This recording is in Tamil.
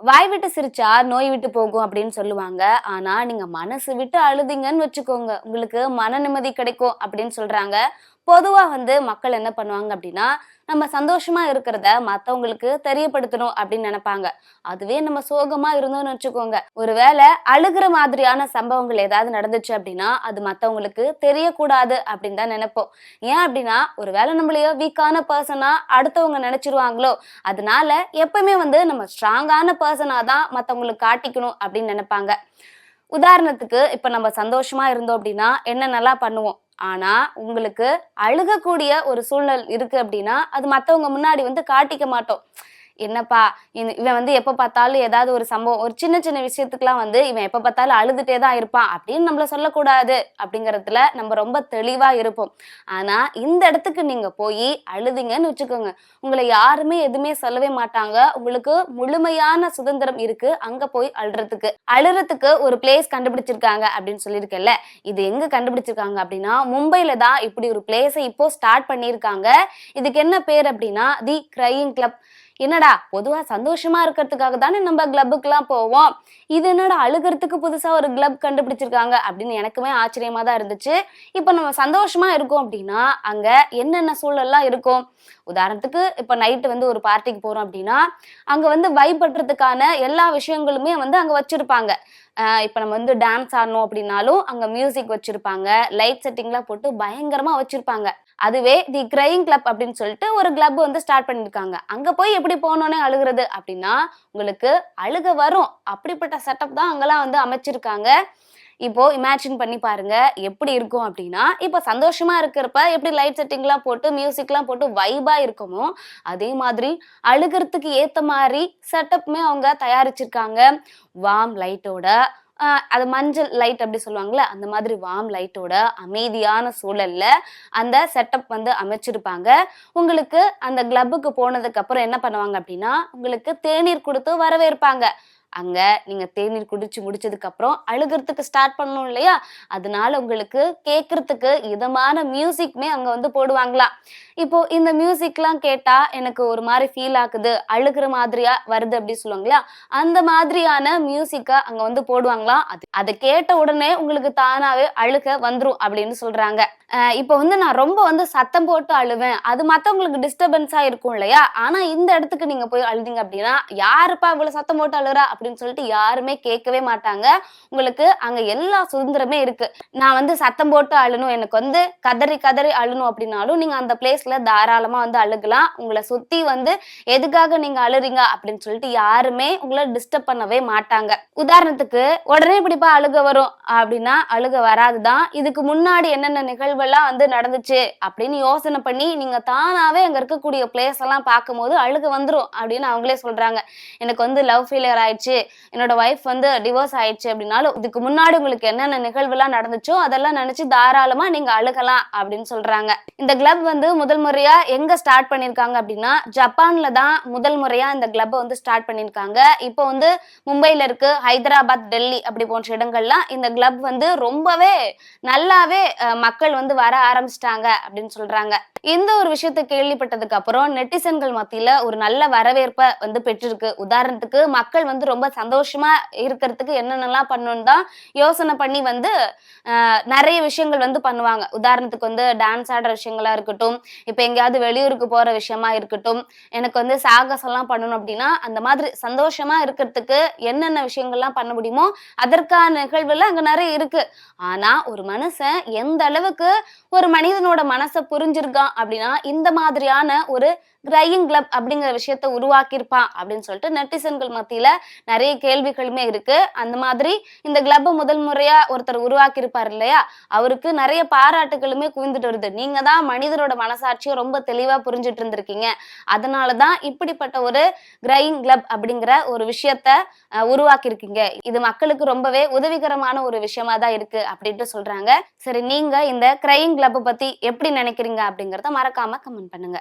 வாய் விட்டு சிரிச்சா நோய் விட்டு போகும் அப்படின்னு சொல்லுவாங்க. ஆனா நீங்க மனசு விட்டு அழுதீங்கன்னு வச்சுக்கோங்க, உங்களுக்கு மன நிம்மதி கிடைக்கும் அப்படின்னு சொல்றாங்க. பொதுவா மக்கள் என்ன பண்ணுவாங்க அப்படின்னா, நம்ம சந்தோஷமா இருக்கிறத மத்தவங்களுக்கு தெரியப்படுத்தணும் அப்படின்னு நினைப்பாங்க. அதுவே நம்ம சோகமா இருந்தோம்னு வச்சுக்கோங்க, ஒருவேளை அழுகுற மாதிரியான சம்பவங்கள் ஏதாவது நடந்துச்சு அப்படின்னா, அது மத்தவங்களுக்கு தெரியக்கூடாது அப்படின்னு தான் நினைப்போம். ஏன் அப்படின்னா, ஒருவேளை நம்மளைய வீக்கான பர்சனா அடுத்தவங்க நினைச்சிருவாங்களோ, அதனால எப்பவுமே நம்ம ஸ்ட்ராங்கான பர்சனா தான் மத்தவங்களுக்கு காட்டிக்கணும் அப்படின்னு நினைப்பாங்க. உதாரணத்துக்கு இப்ப நம்ம சந்தோஷமா இருந்தோம் அப்படின்னா என்னென்னலாம் பண்ணுவோம். ஆனா உங்களுக்கு அழுகக்கூடிய ஒரு சூழல் இருக்கு அப்படின்னா அது மத்தவங்க முன்னாடி காட்டிக்க மாட்டோம். என்னப்பா இவன் எப்ப பார்த்தாலும் ஏதாவது ஒரு சம்பவம், ஒரு சின்ன சின்ன விஷயத்துக்குலாம் இவன் எப்ப பார்த்தாலும் அழுதுட்டே தான் இருப்பான் அப்படின்னு நம்மள சொல்லக்கூடாது அப்படிங்கறதுல நம்ம ரொம்ப தெளிவா இருப்போம். ஆனா இந்த இடத்துக்கு நீங்க போய் அழுதிங்கன்னு வச்சுக்கோங்க, உங்களை யாருமே எதுவுமே சொல்லவே மாட்டாங்க. உங்களுக்கு முழுமையான சுதந்திரம் இருக்கு அங்க போய் அழுறதுக்கு ஒரு பிளேஸ் கண்டுபிடிச்சிருக்காங்க அப்படின்னு சொல்லியிருக்கேன்ல. இது எங்க கண்டுபிடிச்சிருக்காங்க அப்படின்னா மும்பைல தான் இப்படி ஒரு பிளேஸை இப்போ ஸ்டார்ட் பண்ணியிருக்காங்க. இதுக்கு என்ன பேர் அப்படின்னா தி கிரையிங் கிளப். என்னடா பொதுவா சந்தோஷமா இருக்கிறதுக்காக தானே நம்ம கிளப்புக்கெல்லாம் போவோம், இது என்னடா அழுகிறதுக்கு புதுசா ஒரு கிளப் கண்டுபிடிச்சிருக்காங்க அப்படின்னு எனக்குமே ஆச்சரியமா தான் இருந்துச்சு. இப்ப நம்ம சந்தோஷமா இருக்கோம் அப்படின்னா அங்க என்னென்ன சூழல்லாம் இருக்கும். உதாரணத்துக்கு இப்ப நைட்டு ஒரு பார்ட்டிக்கு போறோம் அப்படின்னா அங்க வைப் பண்றதுக்கான எல்லா விஷயங்களுமே அங்க வச்சிருப்பாங்க. இப்ப நம்ம டான்ஸ் ஆடணும் அப்படின்னாலும் அங்க மியூசிக் வச்சிருப்பாங்க, லைட் செட்டிங்லாம் போட்டு பயங்கரமா வச்சிருப்பாங்க. அதுவே தி கிரையிங் கிளப் அப்படின்னு சொல்லிட்டு ஒரு கிளப் ஸ்டார்ட் பண்ணிருக்காங்க. அங்க போய் எப்படி போனோன்னே அழுகுறது அப்படின்னா உங்களுக்கு அழுக வரும். அப்படிப்பட்ட செட்டப் தான் அங்கெல்லாம் அமைச்சிருக்காங்க. இப்போ இமேஜின் பண்ணி பாருங்க எப்படி இருக்கும் அப்படின்னா, இப்போ சந்தோஷமா இருக்கிறப்ப எப்படி லைட் செட்டிங்லாம் போட்டு மியூசிக்லாம் போட்டு வைபா இருக்குமோ, அதே மாதிரி அழுகிறதுக்கு ஏத்த மாதிரி செட்டப்மே அவங்க தயாரிச்சிருக்காங்க. வார்ம் லைட்டோட, அது மஞ்சள் லைட் அப்படி சொல்லுவாங்கல்ல, அந்த மாதிரி வார்ம் லைட்டோட அமைதியான சூழல்ல அந்த செட்டப் அமைச்சிருப்பாங்க. உங்களுக்கு அந்த கிளப்புக்கு போனதுக்கு அப்புறம் என்ன பண்ணுவாங்க அப்படின்னா உங்களுக்கு தேநீர் கொடுத்து வரவேற்பாங்க. அங்க நீங்க தேநீர் குடிச்சு முடிச்சதுக்கு அப்புறம் அழுகிறதுக்கு ஸ்டார்ட் பண்ணணும் இல்லையா, அதனால உங்களுக்கு கேட்கறதுக்கு இதமான மியூசிக்மே அங்க போடுவாங்களாம். இப்போ இந்த மியூசிக்லாம் கேட்டா எனக்கு ஒரு மாதிரி ஃபீல் ஆகுது, அழுகிற மாதிரியா வருது அப்படி சொல்லுவாங்களா, அந்த மாதிரியான மியூசிக்க அங்க போடுவாங்களாம். அதை கேட்ட உடனே உங்களுக்கு தானாவே அழுக வந்துரும் அப்படின்னு சொல்றாங்க. இப்போ நான் ரொம்ப சத்தம் போட்டு அழுவேன், அது மத்தவங்களுக்கு டிஸ்டர்பன்ஸா இருக்கும் இல்லையா, ஆனா இந்த இடத்துக்கு நீங்க போய் அழுதீங்க அப்படின்னா யாருப்பா இவ்வளவு சத்தம் போட்டு அழுறா அப்படின்னு சொல்லிட்டு யாருமே கேட்கவே மாட்டாங்க. உங்களுக்கு அங்க எல்லா சுதந்திரமே இருக்கு. நான் சத்தம் போட்டு அழணும், எனக்கு கதறி கதறி அழணும் அப்படின்னாலும் நீங்க அந்த பிளேஸ்ல தாராளமா அழுகலாம். உங்களை சுத்தி எதுக்காக நீங்க அழுறீங்க அப்படின்னு சொல்லிட்டு யாருமே உங்களை டிஸ்டர்ப் பண்ணவே மாட்டாங்க. உதாரணத்துக்கு உடனே இப்படிப்பா அழுக வரும் அப்படின்னா அழுக வராதுதான். இதுக்கு முன்னாடி என்னென்ன நிகழ்வெல்லாம் நடந்துச்சு அப்படின்னு யோசனை பண்ணி நீங்க தானாவே அங்க இருக்கக்கூடிய பிளேஸ் எல்லாம் பார்க்கும்போது அழுக வந்துரும் அப்படின்னு அவங்களே சொல்றாங்க. எனக்கு லவ் ஃபெயிலியர் ஆயிடுச்சு, என்னோட ஒய்ஃப் டிவோர்ஸ் ஆயிடுச்சு அப்படின்னாலும் இதுக்கு முன்னாடி உங்களுக்கு என்னென்ன நிகழ்வுலாம் நடந்துச்சோ அதெல்லாம் நினைச்சு தாராளமா நீங்க அழுகலாம் அப்படின்னு சொல்றாங்க. இந்த கிளப் முதல் முறையா எங்க ஸ்டார்ட் பண்ணிருக்காங்க அப்படின்னா ஜப்பான்ல தான் முதல் முறையா இந்த கிளப் ஸ்டார்ட் பண்ணிருக்காங்க. இப்போ மும்பைல இருக்கு, ஹைதராபாத், டெல்லி அப்படி போன்ற இடங்கள்லாம் இந்த கிளப் ரொம்பவே நல்லாவே மக்கள் வர ஆரம்பிச்சிட்டாங்க அப்படின்னு சொல்றாங்க. இந்த ஒரு விஷயத்தை கேள்விப்பட்டதுக்கு அப்புறம் நெட்டிசன்கள் மத்தியில ஒரு நல்ல வரவேற்பை பெற்றிருக்கு. உதாரணத்துக்கு மக்கள் ரொம்ப சந்தோஷமா இருக்கிறதுக்கு என்னென்னலாம் பண்ணணும்னு தான் யோசனை பண்ணி நிறைய விஷயங்கள் பண்ணுவாங்க. உதாரணத்துக்கு டான்ஸ் ஆடுற விஷயங்களா இருக்கட்டும், இப்ப எங்கேயாவது வெளியூருக்கு போற விஷயமா இருக்கட்டும், எனக்கு சாகசம் எல்லாம் பண்ணணும் அப்படின்னா அந்த மாதிரி சந்தோஷமா இருக்கிறதுக்கு என்னென்ன விஷயங்கள்லாம் பண்ண முடியுமோ அதற்கான நிகழ்வுல அங்க நிறைய இருக்கு. ஆனா ஒரு மனுஷன் எந்த அளவுக்கு ஒரு மனிதனோட மனசை புரிஞ்சிருக்கான் அப்படின்னா இந்த மாதிரியான ஒரு கிரையிங் கிளப் அப்படிங்கிற விஷயத்த உருவாக்கியிருப்பான் அப்படின்னு சொல்லிட்டு நெட்டிசன்கள் மத்தியில நிறைய கேள்விகளுமே இருக்கு. அந்த மாதிரி இந்த கிளப்பை முதல் முறையா ஒருத்தர் உருவாக்கி இருப்பார் இல்லையா, அவருக்கு நிறைய பாராட்டுகளுமே குவிந்துட்டு வருது. நீங்க தான் மனிதனோட மனசாட்சியை ரொம்ப தெளிவா புரிஞ்சுட்டு இருந்திருக்கீங்க, அதனாலதான் இப்படிப்பட்ட ஒரு கிரையிங் கிளப் அப்படிங்கிற ஒரு விஷயத்த உருவாக்கி இருக்கீங்க, இது மக்களுக்கு ரொம்பவே உதவிகரமான ஒரு விஷயமா தான் இருக்கு அப்படின்ட்டு சொல்றாங்க. சரி, நீங்க இந்த கிரையிங் கிளப் பத்தி எப்படி நினைக்கிறீங்க அப்படிங்கறத மறக்காம கமெண்ட் பண்ணுங்க.